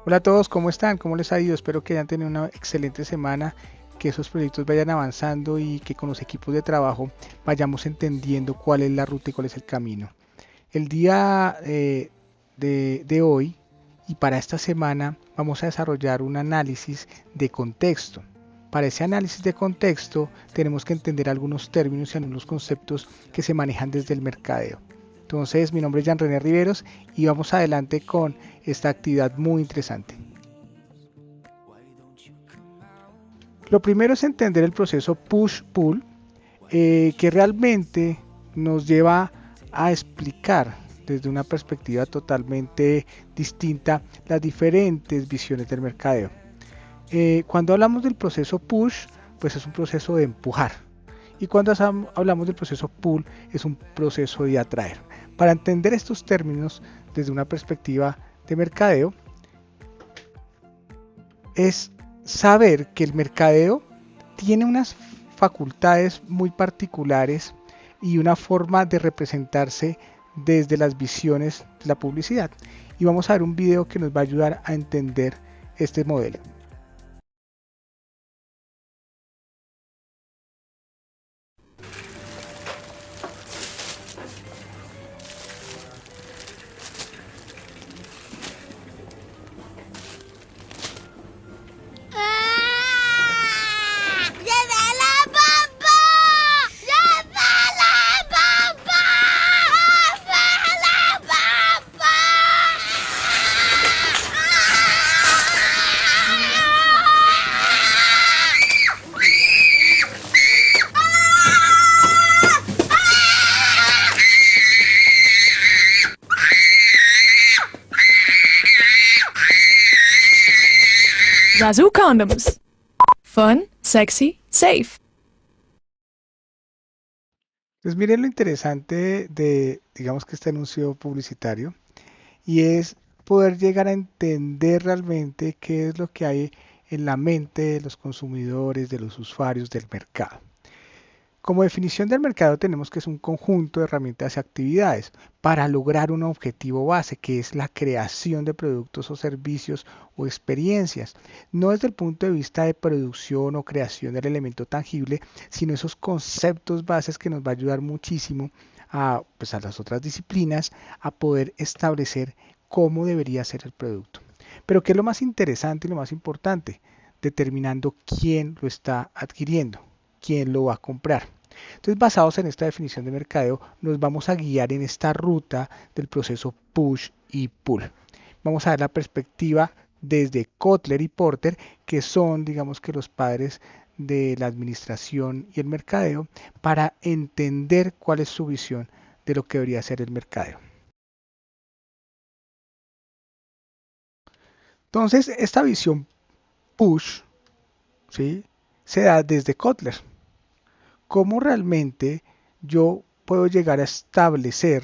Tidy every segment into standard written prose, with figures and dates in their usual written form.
Hola a todos, ¿cómo están? ¿Cómo les ha ido? Espero que hayan tenido una excelente semana, que esos proyectos vayan avanzando y que con los equipos de trabajo vayamos entendiendo cuál es la ruta y cuál es el camino. El día de hoy y para esta semana vamos a desarrollar un análisis de contexto. Para ese análisis de contexto tenemos que entender algunos términos y algunos conceptos que se manejan desde el mercadeo. Entonces, mi nombre es Jean René Riveros y vamos adelante con esta actividad muy interesante. Lo primero es entender el proceso push-pull, que realmente nos lleva a explicar desde una perspectiva totalmente distinta las diferentes visiones del mercadeo. Cuando hablamos del proceso push, pues es un proceso de empujar. Y cuando hablamos del proceso pull, es un proceso de atraer. Para entender estos términos desde una perspectiva de mercadeo, es saber que el mercadeo tiene unas facultades muy particulares y una forma de representarse desde las visiones de la publicidad. Y vamos a ver un video que nos va a ayudar a entender este modelo. ¡Lleva la papa! ¡Lleva la papa! ¡Lleva la papa! Zazu condoms. Fun, sexy, safe. Entonces miren lo interesante de, digamos que este anuncio publicitario, y es poder llegar a entender realmente qué es lo que hay en la mente de los consumidores, de los usuarios del mercado. Como definición del mercado tenemos que es un conjunto de herramientas y actividades para lograr un objetivo base, que es la creación de productos o servicios o experiencias. No desde el punto de vista de producción o creación del elemento tangible, sino esos conceptos bases que nos va a ayudar muchísimo a, pues, a las otras disciplinas a poder establecer cómo debería ser el producto. Pero ¿qué es lo más interesante y lo más importante? Determinando quién lo está adquiriendo, quién lo va a comprar. Entonces, basados en esta definición de mercadeo, nos vamos a guiar en esta ruta del proceso push y pull. Vamos a ver la perspectiva desde Kotler y Porter, que son, digamos que los padres de la administración y el mercadeo, para entender cuál es su visión de lo que debería ser el mercadeo. Entonces, esta visión push, ¿sí?, se da desde Kotler. ¿Cómo realmente yo puedo llegar a establecer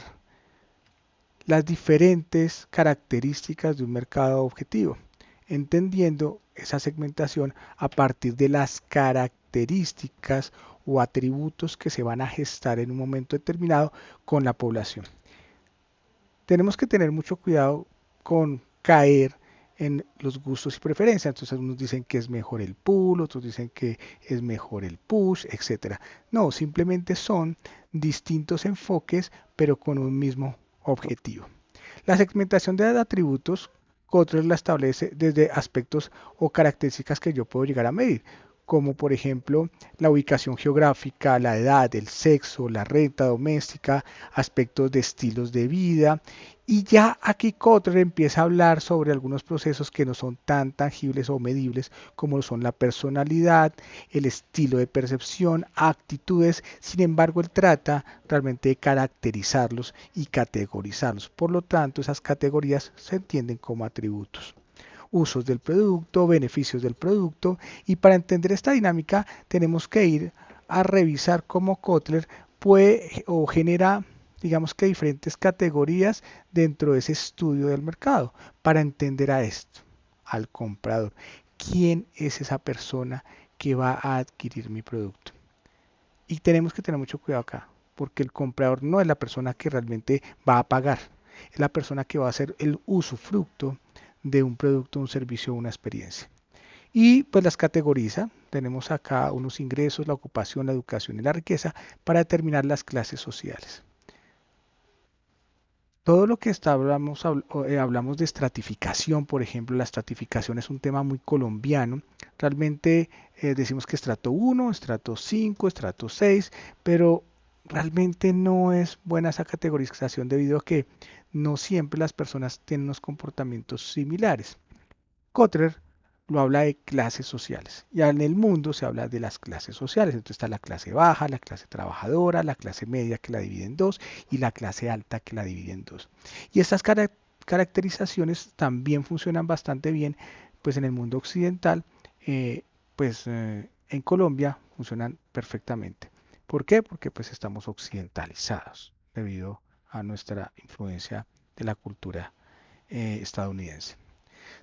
las diferentes características de un mercado objetivo, entendiendo esa segmentación a partir de las características o atributos que se van a gestar en un momento determinado con la población? Tenemos que tener mucho cuidado con caer en los gustos y preferencias. Entonces algunos dicen que es mejor el pull, otros dicen que es mejor el push, etcétera. No, simplemente son distintos enfoques, pero con un mismo objetivo. La segmentación de atributos, Kotler la establece desde aspectos o características que yo puedo llegar a medir, como por ejemplo la ubicación geográfica, la edad, el sexo, la renta doméstica, aspectos de estilos de vida. Y ya aquí Kotler empieza a hablar sobre algunos procesos que no son tan tangibles o medibles como son la personalidad, el estilo de percepción, actitudes. Sin embargo, él trata realmente de caracterizarlos y categorizarlos. Por lo tanto, esas categorías se entienden como atributos. Usos del producto, beneficios del producto, y para entender esta dinámica tenemos que ir a revisar cómo Kotler puede o genera, digamos que diferentes categorías dentro de ese estudio del mercado para entender a esto, al comprador. ¿Quién es esa persona que va a adquirir mi producto? Y tenemos que tener mucho cuidado acá, porque el comprador no es la persona que realmente va a pagar, es la persona que va a hacer el usufructo de un producto, un servicio o una experiencia. Y pues las categoriza. Tenemos acá unos ingresos, la ocupación, la educación y la riqueza para determinar las clases sociales. Todo lo que hablamos de estratificación, por ejemplo, la estratificación es un tema muy colombiano. Realmente decimos que estrato 1, estrato 5, estrato 6, pero realmente no es buena esa categorización debido a que no siempre las personas tienen unos comportamientos similares. Kotler lo habla de clases sociales. Ya en el mundo se habla de las clases sociales. Entonces está la clase baja, la clase trabajadora, la clase media que la divide en dos y la clase alta que la divide en dos. Y estas caracterizaciones también funcionan bastante bien pues en el mundo occidental, eh, en Colombia funcionan perfectamente. ¿Por qué? Porque pues estamos occidentalizados debido a nuestra influencia de la cultura estadounidense.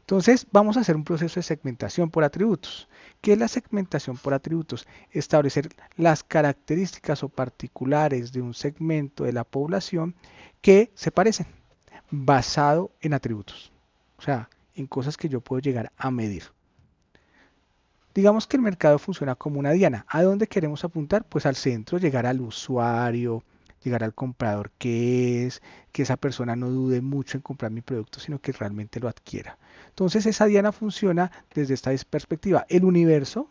Entonces, vamos a hacer un proceso de segmentación por atributos. ¿Qué es la segmentación por atributos? Establecer las características o particulares de un segmento de la población que se parecen, basado en atributos. O sea, en cosas que yo puedo llegar a medir. Digamos que el mercado funciona como una diana. ¿A dónde queremos apuntar? Pues al centro, llegar al usuario, llegar al comprador que esa persona no dude mucho en comprar mi producto, sino que realmente lo adquiera. Entonces esa diana funciona desde esta perspectiva. El universo,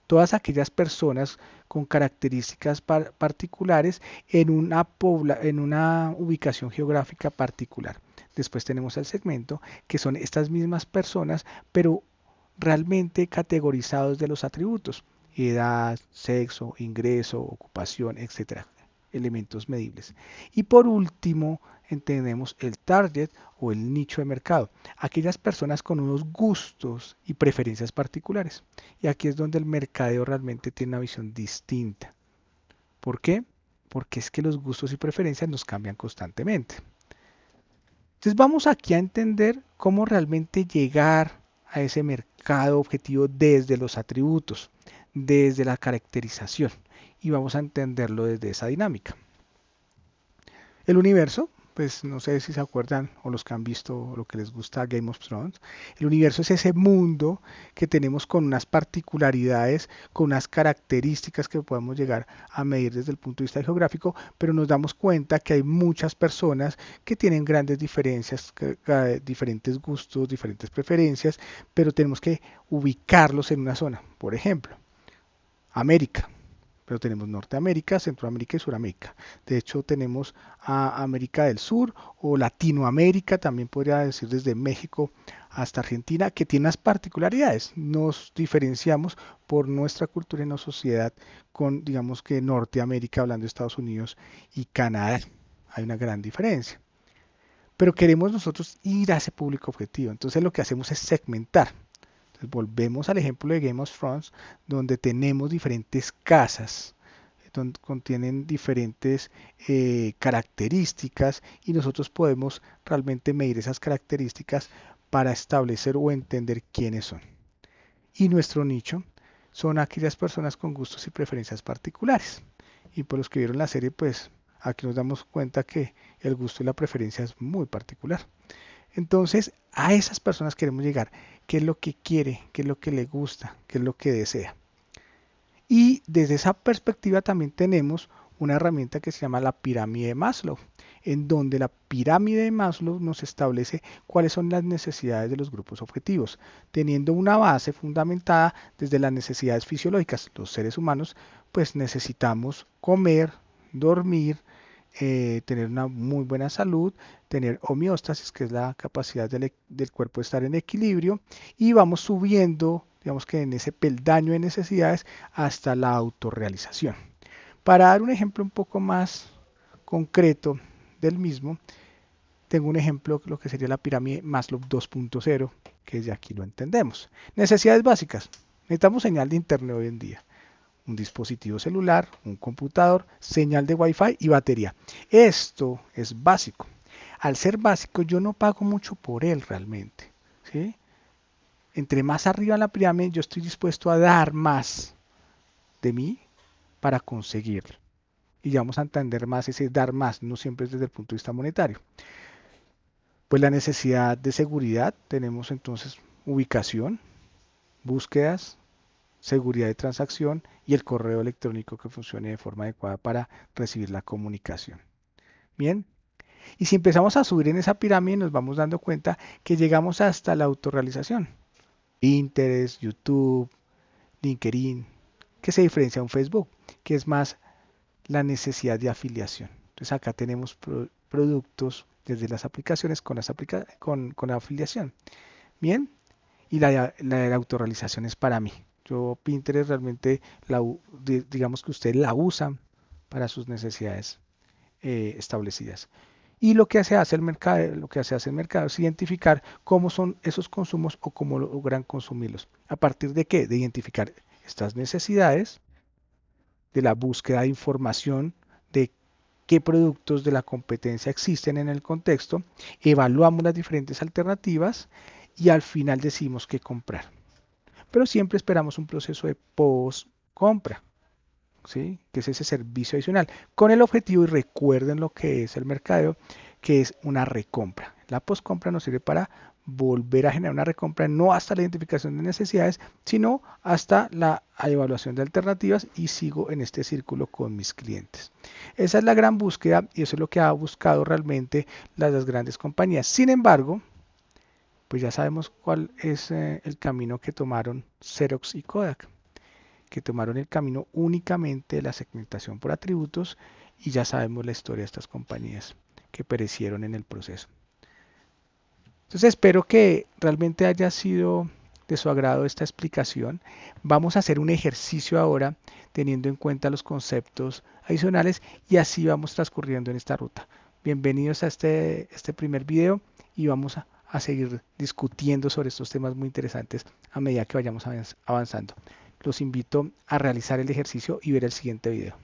todas aquellas personas con características particulares en una ubicación geográfica particular. Después tenemos el segmento, que son estas mismas personas, pero realmente categorizados de los atributos, edad, sexo, ingreso, ocupación, etcétera, elementos medibles. Y por último, entendemos el target o el nicho de mercado, aquellas personas con unos gustos y preferencias particulares. Y aquí es donde el mercadeo realmente tiene una visión distinta. ¿Por qué? Porque es que los gustos y preferencias nos cambian constantemente. Entonces vamos aquí a entender cómo realmente llegar a ese mercado objetivo desde los atributos, desde la caracterización, y vamos a entenderlo desde esa dinámica. El universo, pues no sé si se acuerdan o los que han visto lo que les gusta Game of Thrones, el universo es ese mundo que tenemos con unas particularidades, con unas características que podemos llegar a medir desde el punto de vista geográfico, pero nos damos cuenta que hay muchas personas que tienen grandes diferencias, diferentes gustos, diferentes preferencias, pero tenemos que ubicarlos en una zona. Por ejemplo, América. Pero tenemos Norteamérica, Centroamérica y Suramérica. De hecho, tenemos a América del Sur o Latinoamérica, también podría decir desde México hasta Argentina, que tiene unas particularidades. Nos diferenciamos por nuestra cultura y nuestra sociedad con, digamos que Norteamérica, hablando de Estados Unidos y Canadá. Hay una gran diferencia. Pero queremos nosotros ir a ese público objetivo. Entonces lo que hacemos es segmentar. Entonces, volvemos al ejemplo de Game of Thrones, donde tenemos diferentes casas, donde contienen diferentes características y nosotros podemos realmente medir esas características para establecer o entender quiénes son. Y nuestro nicho son aquellas personas con gustos y preferencias particulares. Y por los que vieron la serie, pues aquí nos damos cuenta que el gusto y la preferencia es muy particular. Entonces, a esas personas queremos llegar. ¿Qué es lo que quiere? ¿Qué es lo que le gusta? ¿Qué es lo que desea? Y desde esa perspectiva también tenemos una herramienta que se llama la pirámide de Maslow, en donde la pirámide de Maslow nos establece cuáles son las necesidades de los grupos objetivos, teniendo una base fundamentada desde las necesidades fisiológicas. Los seres humanos pues necesitamos comer, dormir, tener una muy buena salud, tener homeostasis, que es la capacidad del cuerpo de estar en equilibrio, y vamos subiendo, digamos que en ese peldaño de necesidades hasta la autorrealización. Para dar un ejemplo un poco más concreto del mismo, tengo un ejemplo, lo que sería la pirámide Maslow 2.0, que desde aquí lo entendemos. Necesidades básicas. Necesitamos señal de internet hoy en día, un dispositivo celular, un computador, señal de Wi-Fi y batería. Esto es básico. Al ser básico, yo no pago mucho por él realmente, ¿sí? Entre más arriba en la pirámide, yo estoy dispuesto a dar más de mí para conseguirlo. Y ya vamos a entender más ese dar más, no siempre es desde el punto de vista monetario. Pues la necesidad de seguridad, tenemos entonces ubicación, búsquedas, seguridad de transacción y el correo electrónico que funcione de forma adecuada para recibir la comunicación. Bien, y si empezamos a subir en esa pirámide nos vamos dando cuenta que llegamos hasta la autorrealización. Pinterest, YouTube, LinkedIn, que se diferencia de un Facebook, que es más la necesidad de afiliación. Entonces acá tenemos productos desde las aplicaciones con la afiliación. Bien, y la autorrealización es para mí. Yo Pinterest realmente, digamos que ustedes la usan para sus necesidades establecidas. Y lo que hace el mercado es identificar cómo son esos consumos o cómo logran consumirlos. ¿A partir de qué? De identificar estas necesidades, de la búsqueda de información, de qué productos de la competencia existen en el contexto, evaluamos las diferentes alternativas y al final decidimos qué comprar. Pero siempre esperamos un proceso de post-compra, ¿sí? Que es ese servicio adicional, con el objetivo, y recuerden lo que es el mercadeo, que es una recompra. La post-compra nos sirve para volver a generar una recompra, no hasta la identificación de necesidades, sino hasta la evaluación de alternativas, y sigo en este círculo con mis clientes. Esa es la gran búsqueda y eso es lo que ha buscado realmente las grandes compañías. Sin embargo, pues ya sabemos cuál es el camino que tomaron Xerox y Kodak, que tomaron el camino únicamente de la segmentación por atributos, y ya sabemos la historia de estas compañías que perecieron en el proceso. Entonces espero que realmente haya sido de su agrado esta explicación. Vamos a hacer un ejercicio ahora teniendo en cuenta los conceptos adicionales y así vamos transcurriendo en esta ruta. Bienvenidos a este primer video y vamos a seguir discutiendo sobre estos temas muy interesantes a medida que vayamos avanzando. Los invito a realizar el ejercicio y ver el siguiente video.